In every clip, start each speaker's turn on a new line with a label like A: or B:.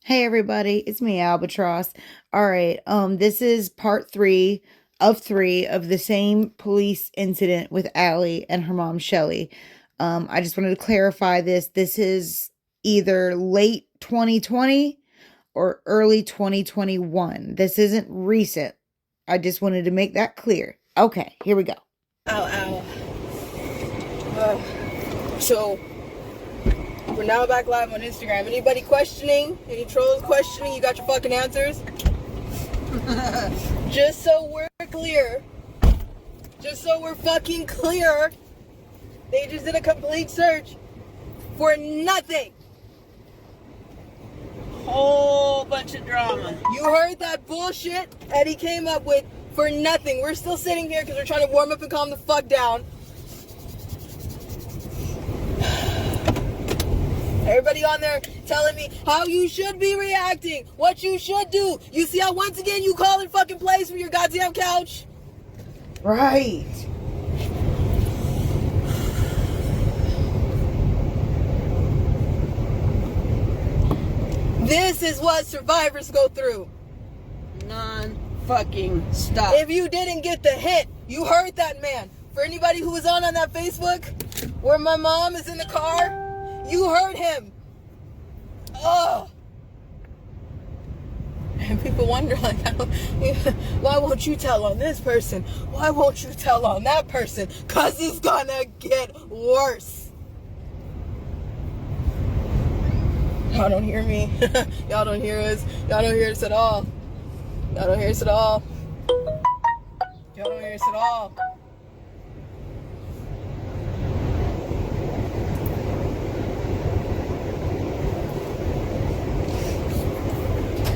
A: Hey everybody, it's me, Albatross. All right, this is part 3 of 3 of the same police incident with Allie and her mom Shelly. I just wanted to clarify this. This is either late 2020 or early 2021. This isn't recent. I just wanted to make that clear. Okay, here we go.
B: Ow, ow. So, we're now back live on Instagram. Anybody questioning? Any trolls questioning? You got your fucking answers? Just so we're clear. Just so we're fucking clear. They just did a complete search for nothing.
C: Whole bunch of drama.
B: You heard that bullshit Eddie came up with for nothing. We're still sitting here because we're trying to warm up and calm the fuck down. Everybody on there telling me how you should be reacting, what you should do. You see how once again you call in fucking place for your goddamn couch?
A: Right.
B: This is what survivors go through.
C: Non-fucking stop.
B: If you didn't get the hint, you heard that man. For anybody who was on that Facebook where my mom is in the car, you heard him. Oh. And people wonder, like, why won't you tell on this person? Why won't you tell on that person? Because it's gonna get worse. Y'all don't hear me. Y'all don't hear us. Y'all don't hear us at all. Y'all don't hear us at all. Y'all don't hear us at all.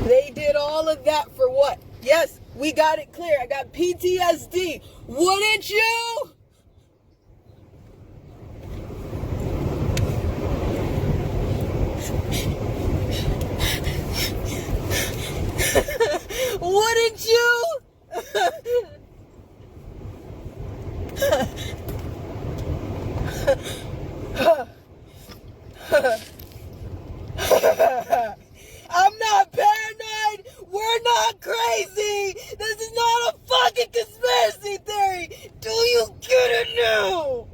B: They did all of that for what? Yes, we got it clear. I got PTSD. Wouldn't you? Wouldn't you? I'm not paranoid. We're not crazy. This is not a fucking conspiracy theory. Do you get it now?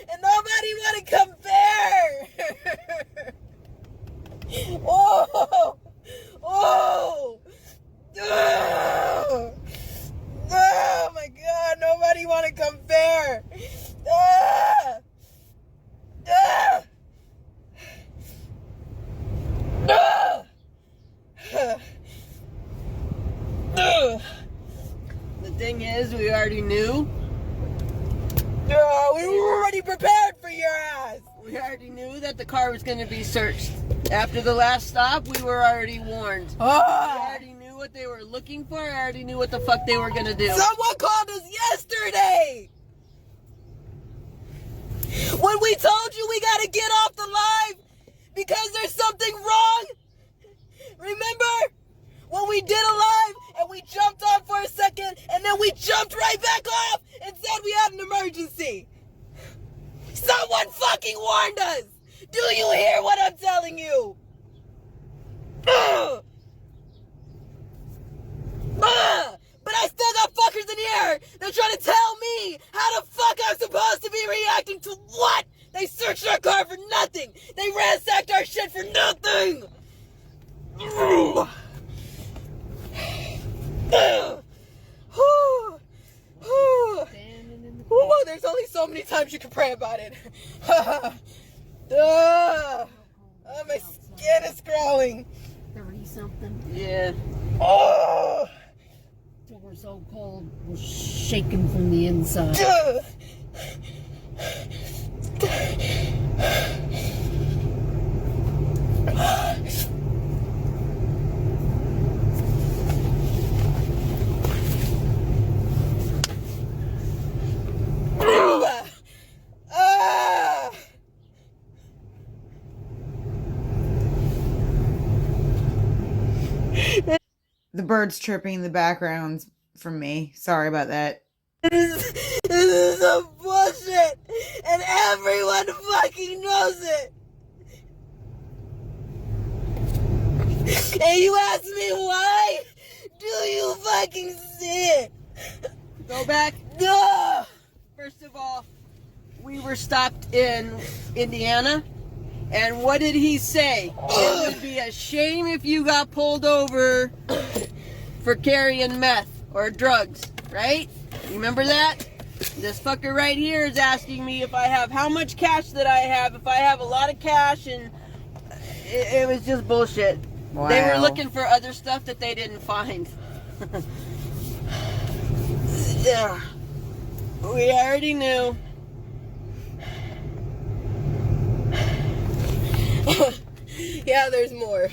B: And nobody want to compare. Oh, oh, oh, oh my God! Nobody want to compare. Ah, ah, ah,
C: The thing is, we already knew.
B: oh, we were already prepared for your ass.
C: We already knew that the car was going to be searched. After the last stop, we were already warned. We
B: Ah.
C: already knew what they were looking for. I already knew what the fuck they were going to do.
B: Someone called us yesterday when we told you we gotta get off the live because there's something wrong. Remember when we did a live and we jumped on for a second and then we jumped right back off and said we had an emergency? Someone fucking warned us. Do you hear what I'm telling you? Ugh. Ugh. But I still got fuckers in here. They're trying to tell me how the fuck I'm supposed to be reacting to what? They searched our car for nothing. They ransacked our shit for nothing. Ugh. Ugh. Whew. Whew. Whew. There's only so many times you can pray about it. Oh, my skin is crawling.
D: 30-something.
C: Yeah.
B: Oh.
D: So we're so cold, we're shaking from the inside.
B: Ugh.
A: The birds chirping in the background from me. Sorry about that.
B: This is some bullshit, and everyone fucking knows it. And you ask me why? Do you fucking see it?
C: Go back.
B: No!
C: First of all, we were stopped in Indiana, and what did he say? It would be a shame if you got pulled over for carrying meth or drugs, right? You remember that? This fucker right here is asking me if I have how much cash that I have, if I have a lot of cash, and it was just bullshit.
A: Wow.
C: They were looking for other stuff that they didn't find. Yeah. We already knew.
B: Yeah, there's more.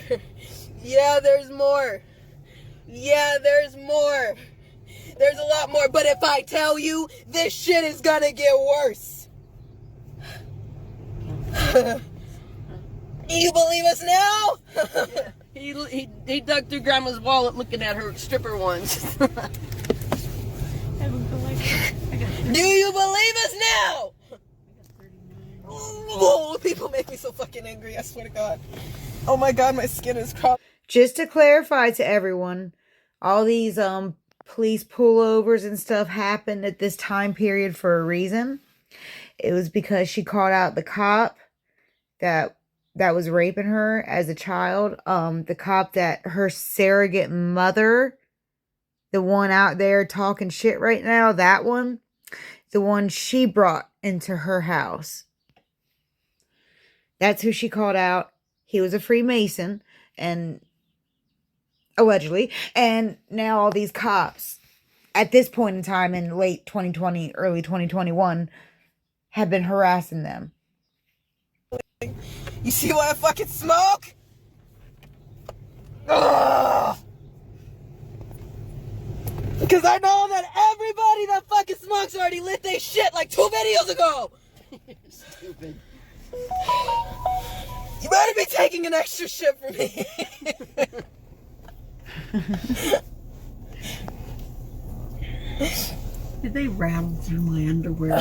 B: Yeah, there's more. Yeah, there's more. There's a lot more, but if I tell you, this shit is gonna get worse. You believe us now?
C: He dug through Grandma's wallet looking at her stripper ones.
B: Do you believe us now? Whoa, people make me so fucking angry, I swear to God. Oh my God, my skin is crawling.
A: Just to clarify to everyone, all these police pullovers and stuff happened at this time period for a reason. It was because she called out the cop that was raping her as a child. The cop that her surrogate mother, the one out there talking shit right now, that one, the one she brought into her house. That's who she called out. He was a Freemason, and allegedly, and now all these cops at this point in time in late 2020, early 2021 have been harassing them.
B: You see why I fucking smoke? Ugh. Because I know that everybody that fucking smokes already lit their shit like 2 videos ago.
C: Stupid.
B: You better be taking an extra shit from me.
D: Did they rattle through my underwear?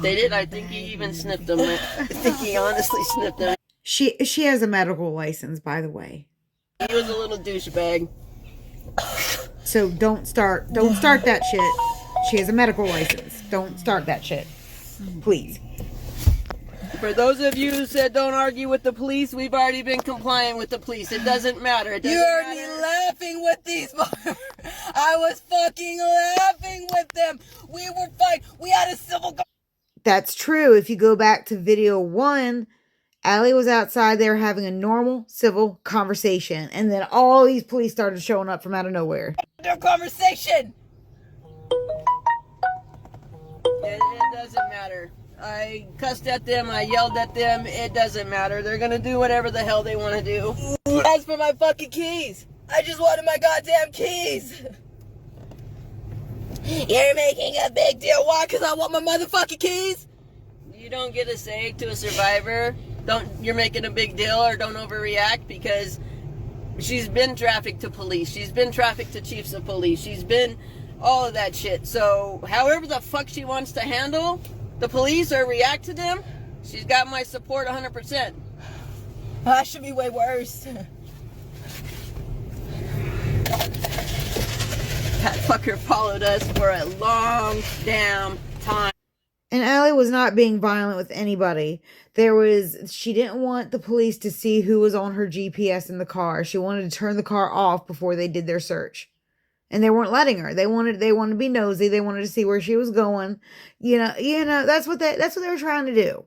C: They did. I think he even sniffed them. I think he honestly sniffed them.
A: She has a medical license, by the way.
C: He was a little douchebag.
A: So don't start that shit. She has a medical license. Don't start that shit. Please.
C: For those of you who said don't argue with the police, we've already been compliant with the police. It doesn't matter. It doesn't
B: You heard me
C: matter.
B: laughing with these. I was fucking laughing with them. We were fine. We had a civil.
A: That's true. If you go back to video 1, Allie was outside there having a normal civil conversation. And then all these police started showing up from out of nowhere.
B: Their conversation.
C: It doesn't matter. I cussed at them. I yelled at them. It doesn't matter. They're going to do whatever the hell they want to do.
B: As for my fucking keys, I just wanted my goddamn keys. You're making a big deal. Why? Because I want my motherfucking keys?
C: You don't get a say to a survivor. You're making a big deal, or don't overreact, because she's been trafficked to police. She's been trafficked to chiefs of police. She's been all of that shit. So however the fuck she wants to handle the police or react to them, she's got my support 100%.
B: That should be way worse.
C: That fucker followed us for a long damn time.
A: And Allie was not being violent with anybody. She didn't want the police to see who was on her GPS in the car. She wanted to turn the car off before they did their search. And they weren't letting her. They wanted to be nosy. They wanted to see where she was going. You know, that's what they were trying to do.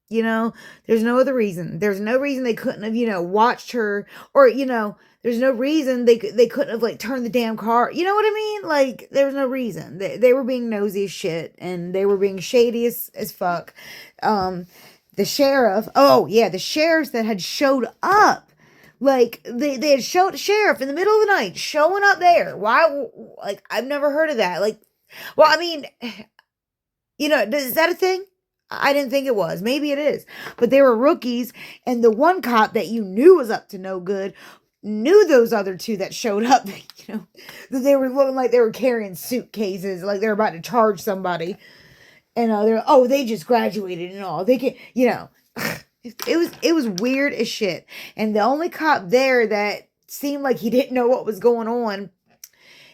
A: You know, there's no other reason. There's no reason they couldn't have, watched her, or, there's no reason they couldn't have, like, turned the damn car. You know what I mean? Like, there was no reason. They were being nosy as shit, and they were being shady as fuck. The sheriff, the sheriffs that had showed up, like, they had showed sheriff in the middle of the night, showing up there. Why? Like, I've never heard of that. Like, well, I mean, is that a thing? I didn't think it was. Maybe it is. But they were rookies, and the one cop that you knew was up to no good knew those other two that showed up, that they were looking like they were carrying suitcases, like they were about to charge somebody. And they just graduated and all. They can, it was weird as shit. And the only cop there that seemed like he didn't know what was going on,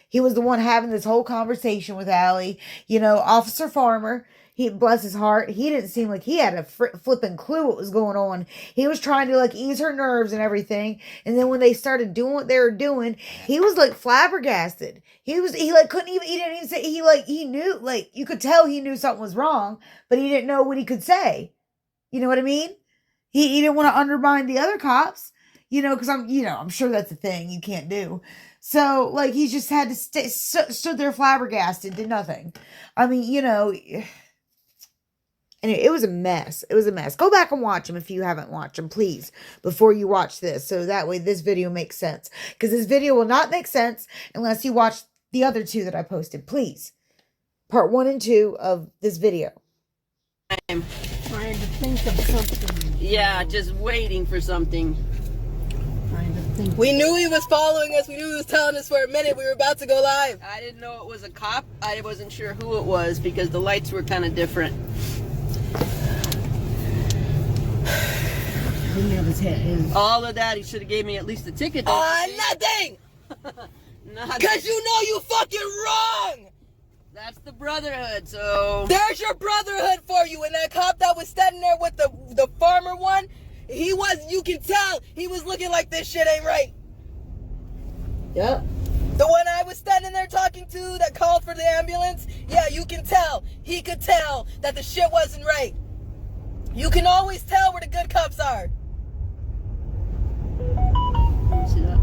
A: he was the one having this whole conversation with Allie. Officer Farmer, he, bless his heart, he didn't seem like he had a flipping clue what was going on. He was trying to like ease her nerves and everything. And then when they started doing what they were doing, he was like flabbergasted. He couldn't even, he didn't even say, he knew, like you could tell he knew something was wrong, but he didn't know what he could say. You know what I mean? He didn't want to undermine the other cops, because I'm sure that's a thing you can't do. So, like, he just had to stood there flabbergasted, did nothing. I mean, and it was a mess. It was a mess. Go back and watch them if you haven't watched them, please, before you watch this. So that way this video makes sense. Because this video will not make sense unless you watch the other two that I posted, please. Part 1 and 2 of this video.
D: I'm trying to think of something.
C: Yeah, just waiting for something.
D: Trying to think.
B: We knew he was following us. We knew he was telling us for a minute. We were about to go live.
C: I didn't know it was a cop. I wasn't sure who it was because the lights were kind of different.
D: Didn't have his head.
C: All of that, he should have gave me at least a ticket.
B: Nothing! Because you know you fucking wrong!
C: That's the brotherhood, so...
B: There's your brotherhood for you. And that cop that was standing there with the farmer one, you can tell, he was looking like this shit ain't right.
C: Yep.
B: The one I was standing there talking to that called for the ambulance, yeah, you can tell. He could tell that the shit wasn't right. You can always tell where the good cops are.
C: Let me see that.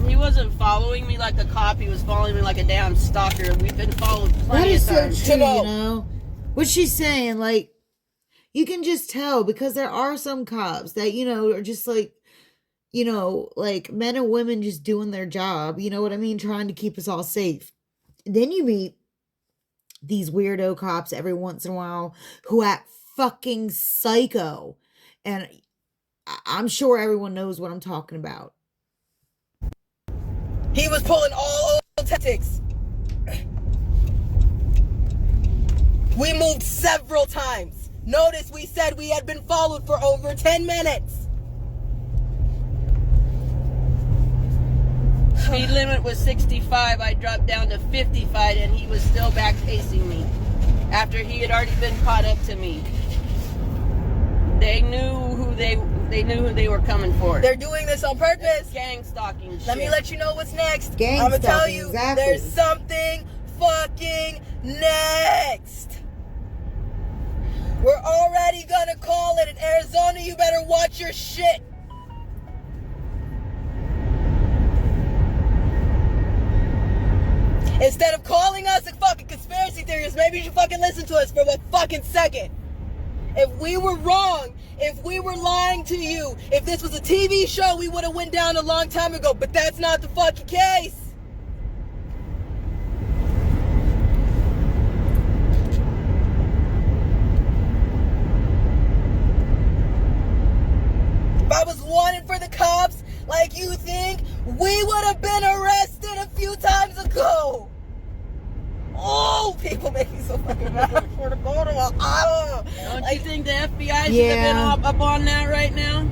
C: He wasn't following me like a cop. He was following me like a damn stalker. We've been followed
A: That
C: plenty
A: is
C: of
A: so
C: times.
A: true, What she's saying, like, you can just tell because there are some cops that, are just like, like men and women just doing their job. You know what I mean? Trying to keep us all safe. Then you meet these weirdo cops every once in a while who act fucking psycho. And I'm sure everyone knows what I'm talking about.
B: He was pulling all old tactics. We moved several times. Notice we said we had been followed for over 10 minutes.
C: Speed limit was 65. I dropped down to 55 and he was still back chasing me after he had already been caught up to me. They knew who they were coming for.
B: They're doing this on purpose.
C: Gang stalking shit.
B: Let me let you know what's next.
A: Gang
B: I'm gonna tell
A: stalking,
B: you,
A: exactly.
B: There's something fucking next. We're already gonna call it. In Arizona, you better watch your shit. Instead of calling us a fucking conspiracy theorist, maybe you should fucking listen to us for a fucking second. If we were wrong, if we were lying to you, if this was a TV show, we would have went down a long time ago. But that's not the fucking case. If I was wanted for the cops, like you think, we would have been arrested a few times ago. Oh, people make me so fucking mad for the border.
C: Don't you think the FBI should have been up on that right now?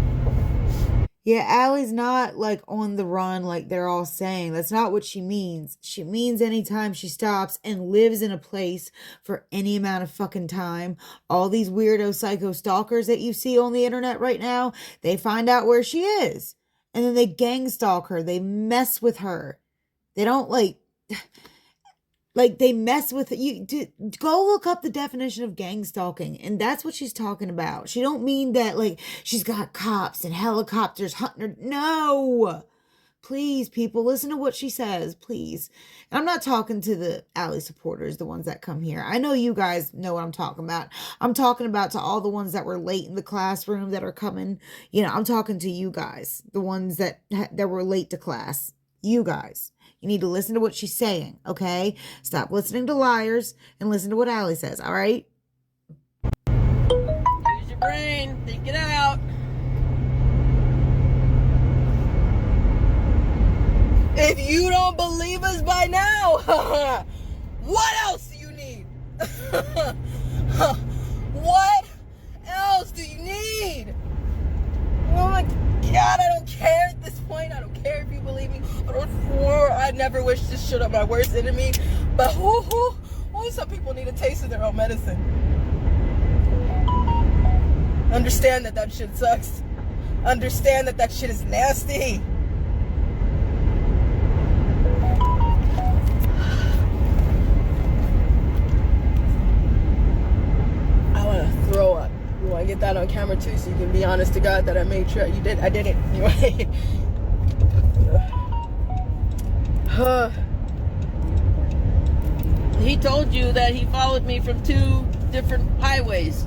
A: Yeah, Allie's not like on the run like they're all saying. That's not what she means. She means anytime she stops and lives in a place for any amount of fucking time. All these weirdo psycho stalkers that you see on the internet right now, they find out where she is. And then they gang stalk her. They mess with her. They don't they mess with you. Go look up the definition of gang stalking, and that's what she's talking about. She don't mean that like she's got cops and helicopters hunting her. No, please, people, listen to what she says, please. And I'm not talking to the Allie supporters, the ones that come here. I know you guys know what I'm talking about. I'm talking about to all the ones that were late in the classroom that are coming. I'm talking to you guys, the ones that were late to class. You guys. You need to listen to what she's saying, okay? Stop listening to liars and listen to what Allie says, all right?
B: If you don't believe us by now, what else do you need? What else do you need? Oh my God, I don't care at this point. I don't care if you believe me. I never wish this shit on my worst enemy. But some people need a taste of their own medicine. Understand that shit sucks. Understand that shit is nasty. I want to throw up. You want to get that on camera too, so you can be honest to God that I made sure you did. I did it.
C: He told you that he followed me from 2 different highways.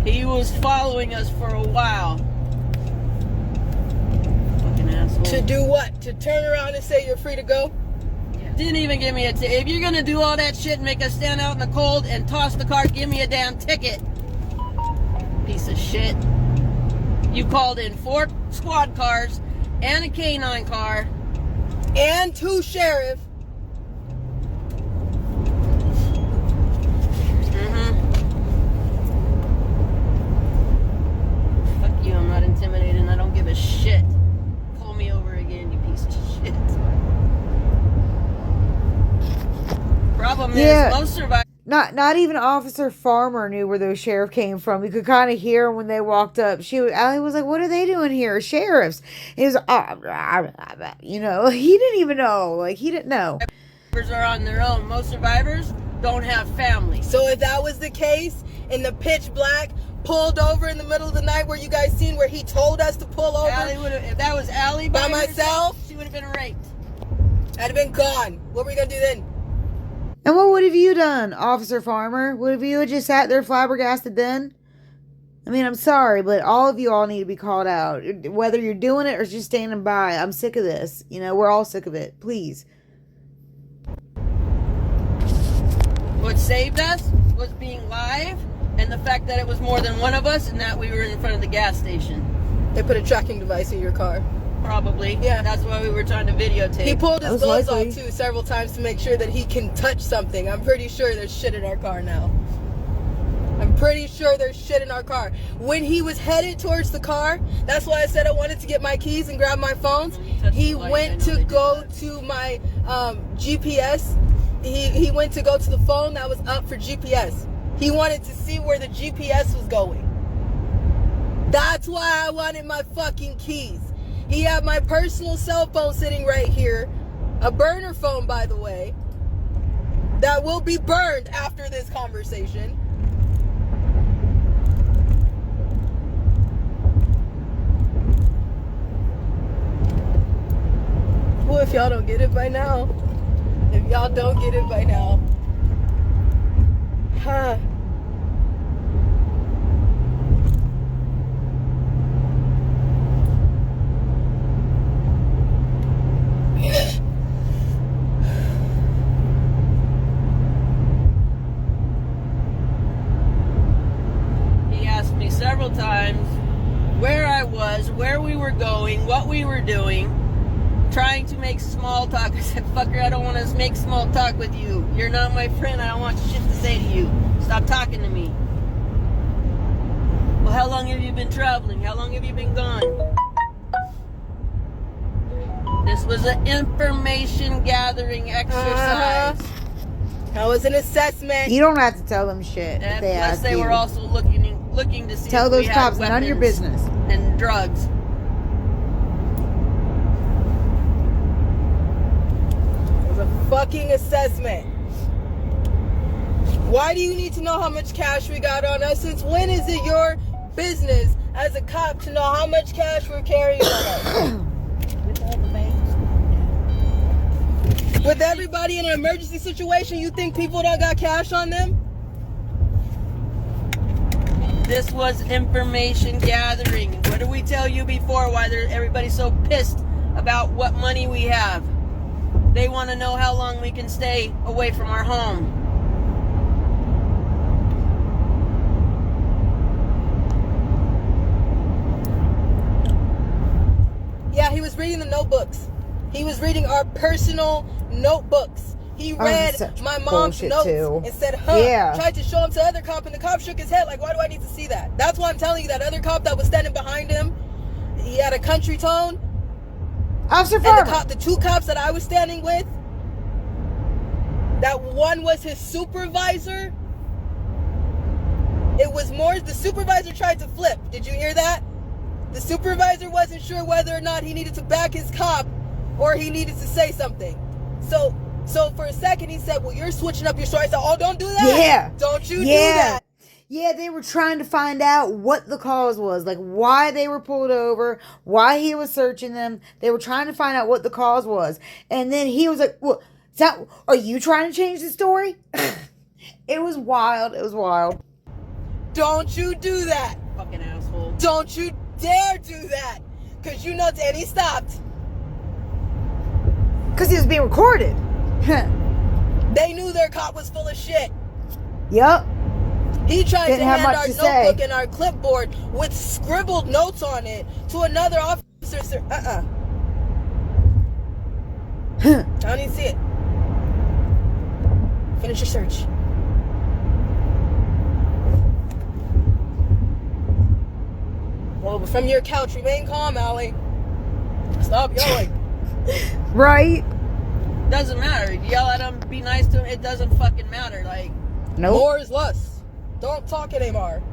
C: He was following us for a while. Fucking asshole.
B: To do what? To turn around and say you're free to go?
C: Didn't even give me a ticket. If you're gonna do all that shit and make us stand out in the cold and toss the car, give me a damn ticket. Piece of shit. You called in 4 squad cars and a K9 car.
B: And 2 sheriffs.
C: Fuck you, I'm not intimidated. I don't give a shit. Pull me over again, you piece of shit. Problem is, most survivors.
A: Not even Officer Farmer knew where those sheriff came from. You could kind of hear when they walked up. Allie was like, "What are they doing here? Sheriffs." He was, you know, he didn't even know. Like, he didn't know.
C: Survivors are on their own. Most survivors don't have families.
B: So if that was the case, in the pitch black, pulled over in the middle of the night where you guys seen where he told us to pull over.
C: If that was Allie
B: by myself,
C: she would have been raped.
B: I'd have been gone. What were we gonna do then?
A: And what would have you done, Officer Farmer? Would have you just sat there flabbergasted then? I mean, I'm sorry, but all of you all need to be called out. Whether you're doing it or just standing by. I'm sick of this. You know, we're all sick of it. Please.
C: What saved us was being live and the fact that it was more than one of us and that we were in front of the gas station.
B: They put a tracking device in your car.
C: Probably.
B: Yeah.
C: That's why we were trying to videotape.
B: He pulled his gloves
A: likely.
B: off too several times to make sure that he can touch something. I'm pretty sure there's shit in our car now. I'm pretty sure there's shit in our car. When he was headed towards the car, that's why I said I wanted to get my keys and grab my phones. He went to go to my GPS. He went to go to the phone that was up for GPS. He wanted to see where the GPS was going. That's why I wanted my fucking keys. He had my personal cell phone sitting right here. A burner phone, by the way. That will be burned after this conversation. Well, if y'all don't get it by now. If y'all don't get it by now. Huh.
C: He asked me several times where I was, where we were going, what we were doing, trying to make small talk. I said, fucker, I don't want to make small talk with you. You're not my friend. I don't want shit to say to you. Stop talking to me. Well, how long have you been traveling? How long have you been gone? This was an information gathering exercise.
B: That was an assessment.
A: You don't have to tell them shit if they
C: Plus,
A: ask
C: they
A: you.
C: were also looking to see
A: Tell
C: if
A: those
C: we had
A: cops, none of your
C: weapons
A: business.
C: and drugs.
B: It was a fucking assessment. Why do you need to know how much cash we got on us? Since when is it your business as a cop to know how much cash we're carrying on us?
D: With all the banks.
B: With everybody in an emergency situation, you think people don't got cash on them?
C: This was information gathering. What did we tell you before? Why everybody's so pissed about what money we have? They want to know how long we can stay away from our home.
B: Yeah, he was reading the notebooks. He was reading our personal notebooks. He read
A: such
B: my mom's
A: bullshit,
B: notes
A: too.
B: and said, huh.
A: Yeah.
B: Tried to show him to the other cop, and the cop shook his head like, why do I need to see that? That's why I'm telling you, that other cop that was standing behind him, he had a country tone.
A: Officer
B: And
A: Farmer.
B: the two cops that I was standing with, that one was his supervisor. It was more, the supervisor tried to flip. Did you hear that? The supervisor wasn't sure whether or not he needed to back his cop or he needed to say something. So for a second he said, well, you're switching up your story. I said, oh, don't do that.
A: Yeah.
B: Don't you do that.
A: Yeah, they were trying to find out what the cause was, like why they were pulled over, why he was searching them. They were trying to find out what the cause was. And then he was like, well, are you trying to change the story? It was wild. It was wild.
B: Don't you do that.
C: Fucking asshole.
B: Don't you dare do that. Because you know, and he stopped.
A: Because he was being recorded.
B: They knew their cop was full of shit.
A: Yup.
B: He tried
A: Didn't
B: to
A: have
B: hand
A: much
B: our
A: to say.
B: notebook and our clipboard with scribbled notes on it to another officer. I don't even see it. Finish your search. Well, from your couch, remain calm, Allie. Stop yelling.
A: Right?
C: Doesn't matter. Yell at him, be nice to him. It doesn't fucking matter. Like,
A: Nope.
B: More is less. Don't talk anymore.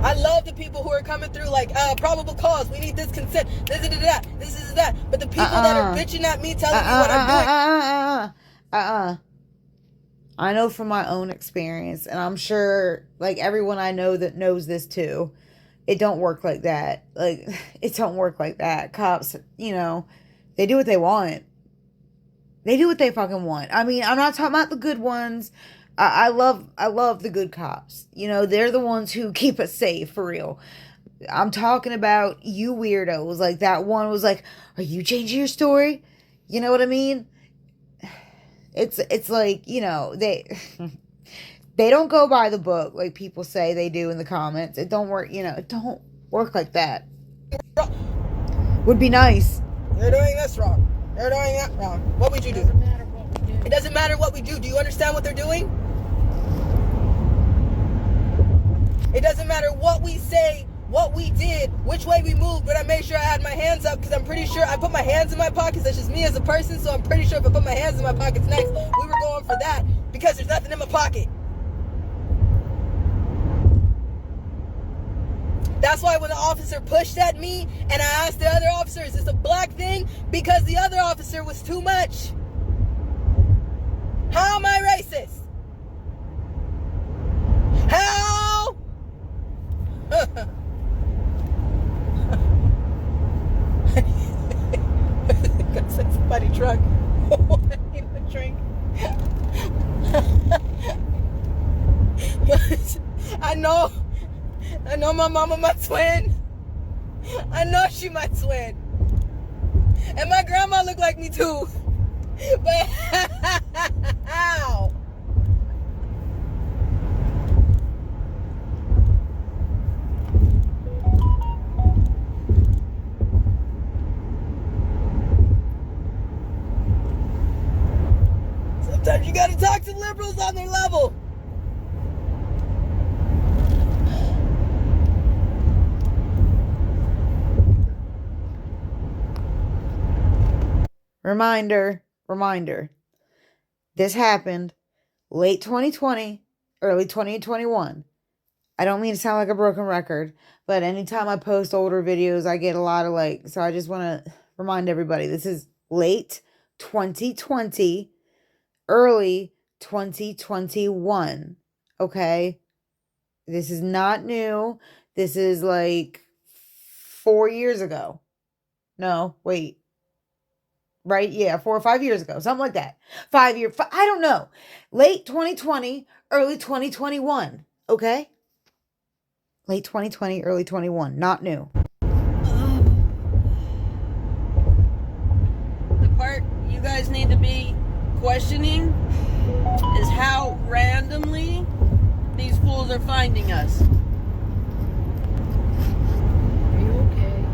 B: I love the people who are coming through like, probable cause. We need this consent. This is that. This is that. But the people that are bitching at me, telling me what I'm doing.
A: I know from my own experience, and I'm sure, like, everyone I know that knows this too, it don't work like that. Like, it don't work like that. Cops, you know, they do what they want. They do what they fucking want. I mean, I'm not talking about the good ones. I love the good cops. You know, they're the ones who keep us safe, for real. I'm talking about you weirdos. Like, that one was like, are you changing your story? You know what I mean? It's like, you know, they don't go by the book like people say they do in the comments. It don't work, you know, it don't work like that. Would be nice.
B: You're doing this wrong. You're doing that wrong. What would you do? It doesn't matter what we do. Do you understand what they're doing? It doesn't matter what we say, what we did, which way we moved, but I made sure I had my hands up because I'm pretty sure I put my hands in my pockets. That's just me as a person, so I'm pretty sure if I put my hands in my pockets next, we were going for that because there's nothing in my pocket. That's why when the officer pushed at me and I asked the other officer, is this a black thing? Because the other officer was too much. How am I racist? How? Got somebody drunk. I need a drink. I know my mama my twin. I know she my twin. And my grandma look like me too. But how? Sometimes you gotta talk to liberals on their level.
A: Reminder. This happened late 2020, early 2021. I don't mean to sound like a broken record, but anytime I post older videos, I get a lot of likes. So I just want to remind everybody, this is late 2020, early 2021. Okay? This is not new. This is like 4 years ago. No, wait. Right? Yeah, 4 or 5 years ago. Something like that. I don't know. Late 2020, early 2021. Okay? Late 2020, early 21. Not new.
C: The part you guys need to be questioning is how randomly these fools are finding us.
D: Are you okay?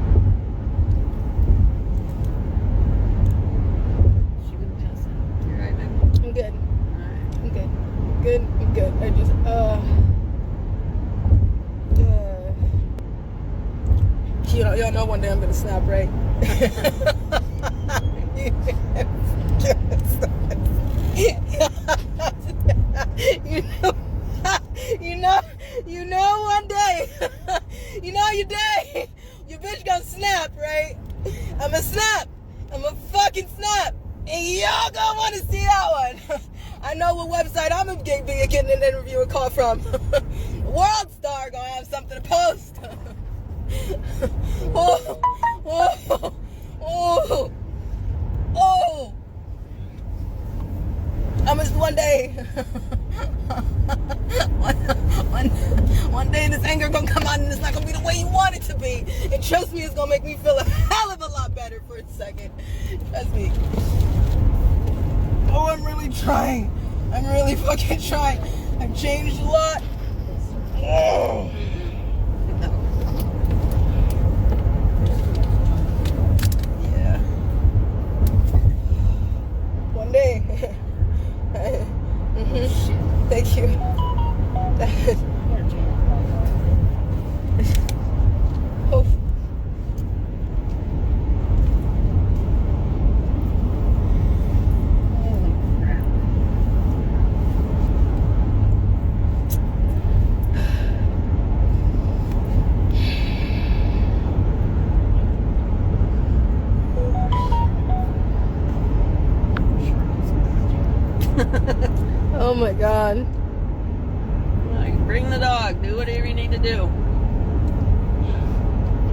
B: good. I just, y'all know one day I'm gonna snap, right? you know one day, your day, your bitch gonna snap, right? I'ma snap. I'ma fucking snap. And y'all gonna wanna see that one. I know what website I'm gonna get getting an interview and call from. World Star gonna have something to post. Oh, oh, oh, oh. I'm just one day. One day this anger gonna come out and it's not gonna be the way you want it to be. And trust me, it's gonna make me feel a hell of a lot better for a second. Trust me. Oh, I'm really trying. I'm really fucking trying. I've changed a lot. Oh. Yeah. One day. Thank you. Oh. Oh my God.
C: Bring the dog. Do whatever you need to do.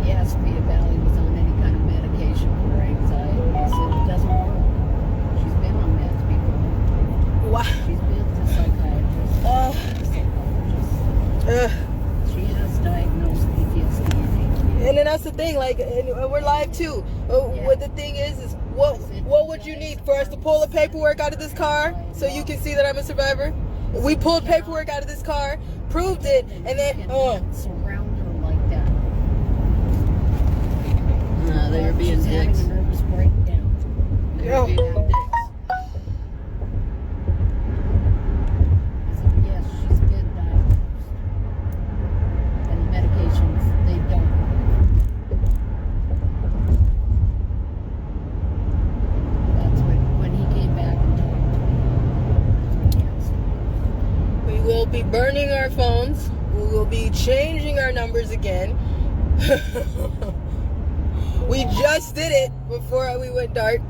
D: He asked me if Allie was on any kind of medication for anxiety. I said it doesn't work. She's been on meds before.
B: Wow.
D: She's been to psychiatrists, psychologists. She has diagnosed PTSD and
B: And then that's the thing, like, and we're live too. What the thing is what would you need for us to pull the paperwork out of this car so you can see that I'm a survivor? We pulled paperwork out of this car, proved it, and then
D: surround her like that.
C: No, they were being
D: She's having
C: dicks.
D: a nervous breakdown.
C: They were being dicks.
D: I said, yes, she's been diagnosed. And the medications, they don't work. That's when he came back and told me. That's when he asked me.
B: we will be burning our phones. We will be changing our numbers again. We just did it before we went dark.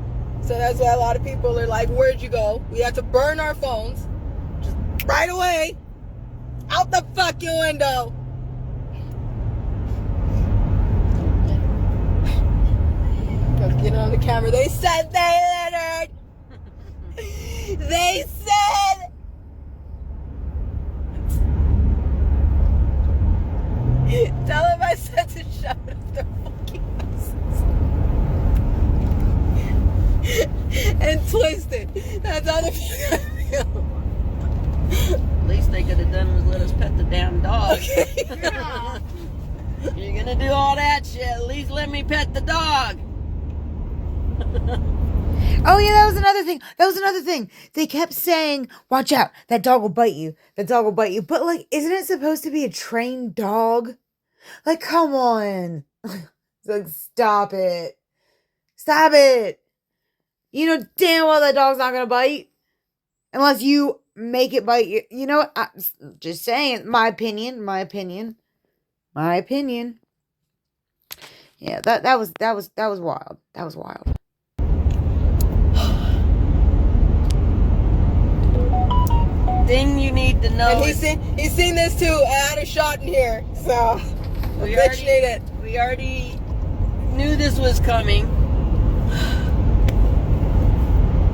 B: So that's why a lot of people are like, where'd you go? We have to burn our phones. Just right away. Out the fucking window. Go get on the camera. They said they littered. They said. Tell him I said to shut up their fucking houses. And twist it. That's how they feel.
C: At least they could have done was let us pet the damn dog.
B: Okay.
C: You're gonna do all that shit. At least let me pet the dog.
A: Oh yeah, that was another thing. They kept saying, "Watch out, that dog will bite you. That dog will bite you." But like, isn't it supposed to be a trained dog? Like, come on. It's like, stop it. Stop it. You know damn well that dog's not gonna bite unless you make it bite you. You know what? I'm just saying, my opinion. Yeah, that was wild. That was wild.
C: Thing you need to know.
B: And
C: is
B: he's seen this too. I had a shot in here, so
C: we
B: appreciate it.
C: We already knew this was coming.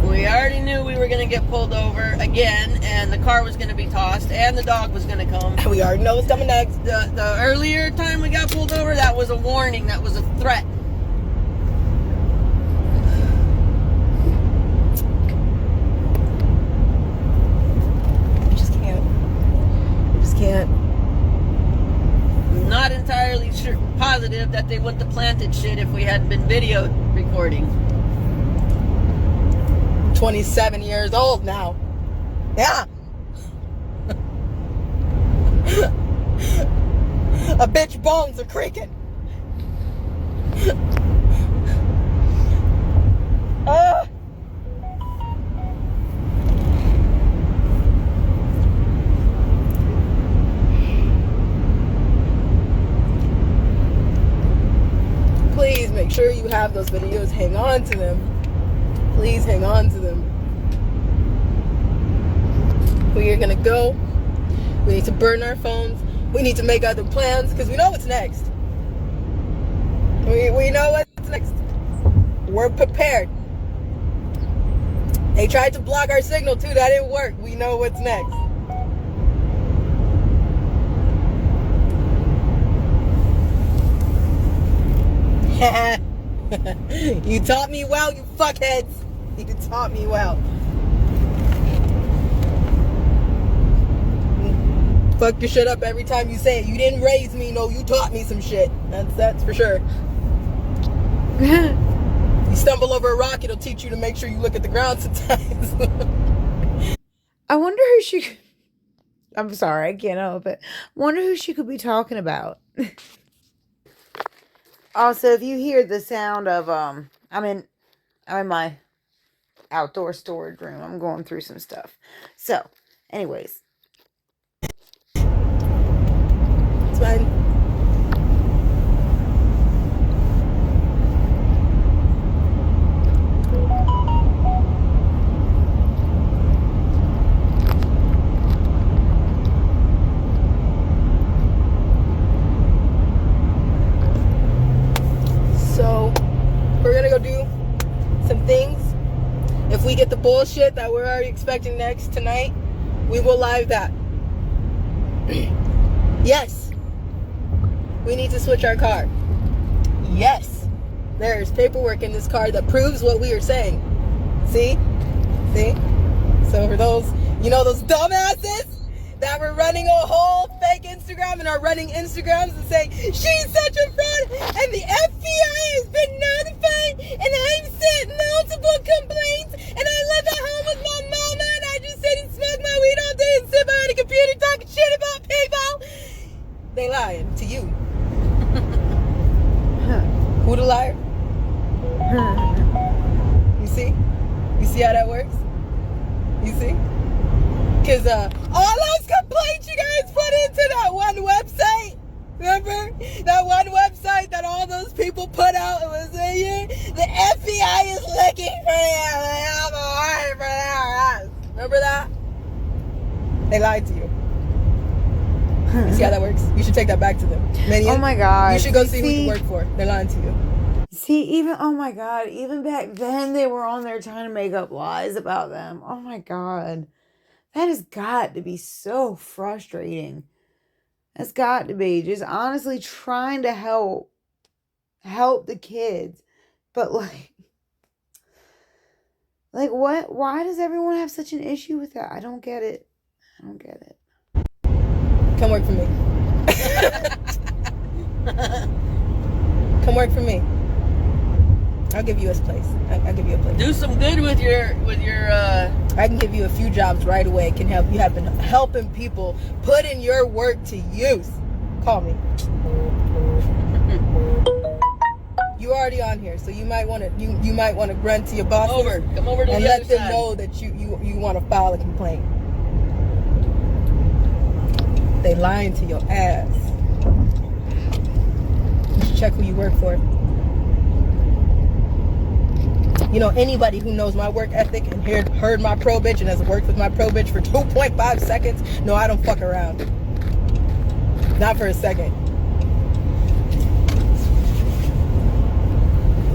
C: We already knew we were going to get pulled over again, and the car was going to be tossed, and the dog was going to come.
B: We already know what's coming next.
C: The earlier time we got pulled over, that was a warning. That was a threat.
B: Can't.
C: Not entirely sure, positive that they wouldn't have planted shit if we hadn't been video recording.
B: 27 years old now. Yeah. A bitch bones are creaking. Please make sure you have those videos. Hang on to them. Please hang on to them. We are gonna go. We need to burn our phones. We need to make other plans because we know what's next. We know what's next. We're prepared. They tried to block our signal too. That didn't work. We know what's next. You taught me well, you fuckheads. You taught me well. Fuck your shit up every time you say it. You didn't raise me, no, you taught me some shit. That's for sure. You stumble over a rock, it'll teach you to make sure you look at the ground sometimes.
A: I wonder who she... I'm sorry, I can't help it. Wonder who she could be talking about. Also, if you hear the sound of, I'm in my outdoor storage room. I'm going through some stuff. So, anyways.
B: It's fine. So, we're gonna go do some things. If we get the bullshit that we're already expecting next tonight, we will live that. Yes. We need to switch our car. Yes. There's paperwork in this car that proves what we are saying. See? See? So for those, you know, those dumbasses that were running a whole fake Instagram and are running Instagrams and saying, she's such a fraud and the FBI has been notified and I've sent multiple complaints and I live at home with my mama and I just sit and smoke my weed all day and sit behind a computer talking shit about people. They lying to you. Who the liar? You see? You see how that works? You see? Because all those complaints you guys put into that one website, remember? That one website that all those people put out, it was saying, the FBI is looking for you. They have a warrant for their arrest. Remember that? They lied to you. You see how that works? You should take that back to them. Minion,
A: Oh my God.
B: you should go see who you work for. They're lying to you.
A: See, even, oh my God, even back then they were on there trying to make up lies about them. Oh my God. That has got to be so frustrating. That's got to be just honestly trying to help the kids. But like what? Why does everyone have such an issue with that? I don't get it. I don't get it.
B: Come work for me. Come work for me. I'll give you a place. I'll give you a place.
C: Do some good with your
B: I can give you a few jobs right away. Can help you have been helping people put in your work to use. Call me. You already on here, so you might want to you might want to grunt to your boss
C: come over to
B: and
C: the
B: let
C: other
B: them
C: side.
B: know that you want to file a complaint. They lying to your ass. You should check who you work for. You know, anybody who knows my work ethic and heard my pro bitch and has worked with my pro bitch for 2.5 seconds, no, I don't fuck around. Not for a second.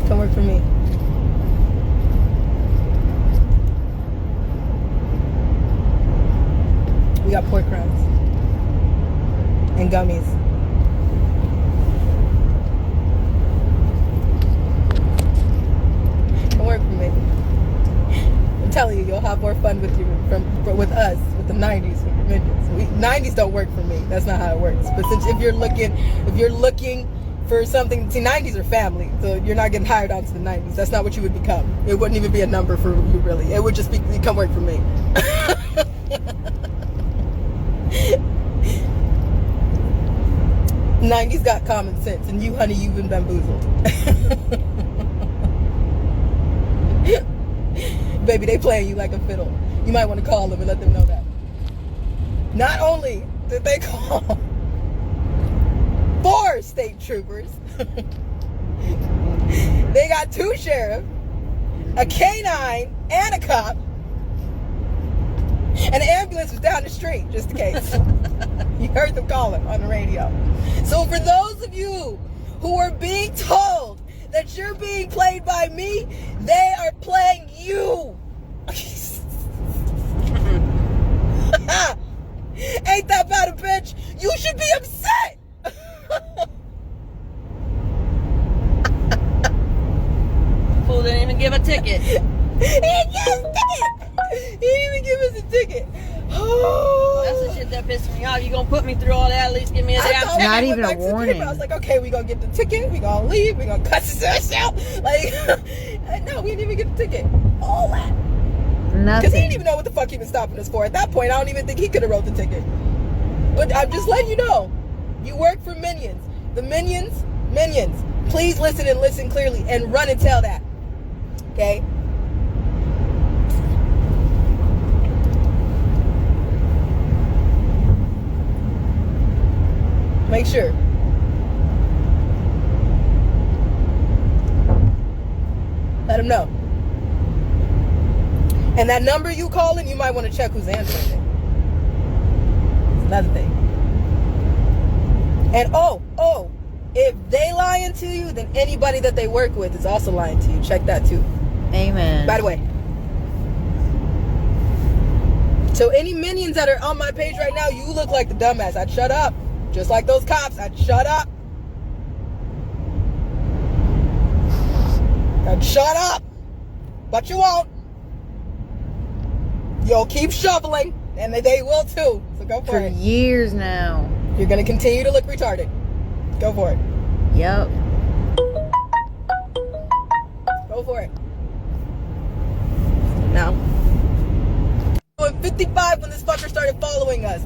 B: Come work for me. We got pork rinds and gummies. Come work for me. I'm telling you, you'll have more fun with us, with the 90s, with your midgets. 90s don't work for me. That's not how it works. But since if you're looking for something, see, 90s are family, so you're not getting hired onto the 90s. That's not what you would become. It wouldn't even be a number for you, really. It would just be, come work for me. 90s got common sense, and you, honey, you've been bamboozled. Baby, they playing you like a fiddle. You might want to call them and let them know that. Not only did they call 4 state troopers, they got 2 sheriffs, a canine, and a cop. And the ambulance was down the street, just in case. You heard them calling on the radio. So for those of you who are being told that you're being played by me, they are playing you. Ain't that bad a bitch? You should be upset.
C: Fool didn't even give a ticket.
B: He didn't give us a ticket. He didn't even give us a ticket.
C: That's the shit that pissed me off. You gonna put me through all that? At least give me a damn ticket.
A: Not even a warning.
B: I was like, okay, we gonna get the ticket. We gonna leave. We gonna cuss his ass out. Like, no, we didn't even get the ticket. All that.
A: Nothing.
B: Because he didn't even know what the fuck he was stopping us for. At that point, I don't even think he could have wrote the ticket. But I'm just letting you know, you work for minions. The minions, please listen and listen clearly and run and tell that. Okay? Make sure. Let him know. And that number you calling, you might want to check who's answering it. It's another thing. And if they lying to you, then anybody that they work with is also lying to you. Check that too.
A: Amen.
B: By the way. So any minions that are on my page right now, you look like the dumbass. I'd shut up. Just like those cops, I'd shut up. I'd shut up. But you won't. You'll keep shoveling, and they will too. So go for it.
A: For years now.
B: You're going to continue to look retarded. Go for it.
A: Yep.
B: Go for it. Now. 55 when this fucker started following us.